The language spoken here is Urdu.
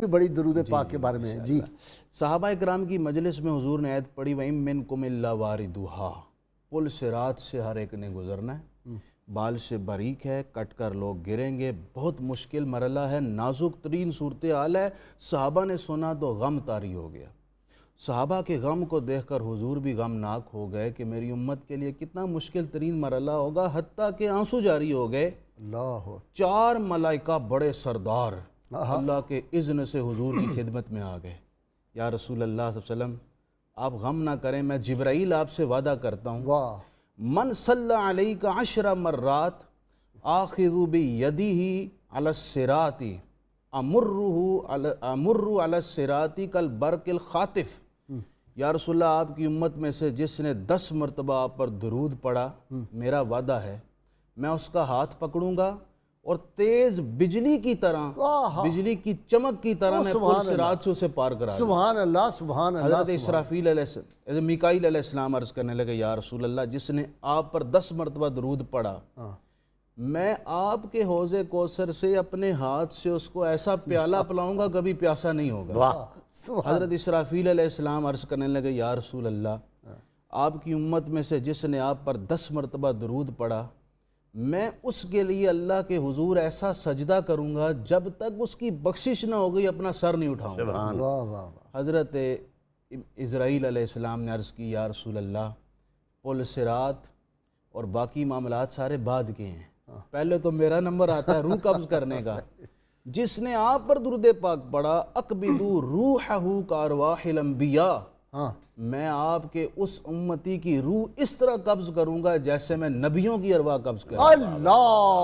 بڑی درود پاک کے بارے میں ہے جی۔ صحابہ اکرام کی مجلس میں حضور نے آیت پڑھی وَإِن مِّنكُمْ إِلَّا وَارِدُهَا، پل صراط سے ہر ایک نے گزرنا ہے، بال سے باریک ہے، کٹ کر لوگ گریں گے، بہت مشکل مرحلہ ہے، نازک ترین صورتحال ہے۔ صحابہ نے سنا تو غم طاری ہو گیا۔ صحابہ کے غم کو دیکھ کر حضور بھی غمناک ہو گئے کہ میری امت کے لیے کتنا مشکل ترین مرحلہ ہوگا، حتیٰ کہ آنسو جاری ہو گئے۔ اللہ 4 ملائکہ بڑے سردار اللہ کے اذن سے حضور کی خدمت میں آ گئے۔ یا رسول اللہ صلی اللہ علیہ وسلم، آپ غم نہ کریں، میں جبرائیل آپ سے وعدہ کرتا ہوں، واہ من صلی علیک 10 مرات آخذ بیدہ علی الصراط امر علی الصراط کالبرق الخاطف۔ یا رسول اللہ، آپ کی امت میں سے جس نے 10 مرتبہ آپ پر درود پڑھا، میرا وعدہ ہے میں اس کا ہاتھ پکڑوں گا اور تیز بجلی کی طرح، بجلی کی چمک کی طرح میں پل صراط سے اسے پار کرا دوں۔ سبحان اللہ سبحان اللہ۔ حضرت اسرافیل علیہ السلام، میکائیل علیہ السلام عرض کرنے لگے، یا رسول اللہ، جس نے آپ پر 10 مرتبہ درود پڑھا، میں آپ کے حوض کوثر سے اپنے ہاتھ سے اس کو ایسا پیالہ پلاؤں گا کبھی پیاسا نہیں ہوگا۔ حضرت اسرافیل علیہ السلام عرض کرنے لگے، یا رسول اللہ، آپ کی امت میں سے جس نے آپ پر 10 مرتبہ درود پڑھا، میں اس کے لیے اللہ کے حضور ایسا سجدہ کروں گا جب تک اس کی بخشش نہ ہو گئی اپنا سر نہیں اٹھاؤں گا۔ واہ واہ واہ۔ حضرت اسرائیل علیہ السلام نے عرض کی، یا رسول اللہ، پل صراط اور باقی معاملات سارے بعد کے ہیں، پہلے تو میرا نمبر آتا ہے روح قبض کرنے کا۔ جس نے آپ پر درود پاک پڑھا، اقبضوا روحہ کارواح الانبیاء، میں آپ کے اس امتی کی روح اس طرح قبض کروں گا جیسے میں نبیوں کی ارواح قبض کروں گا۔ اللہ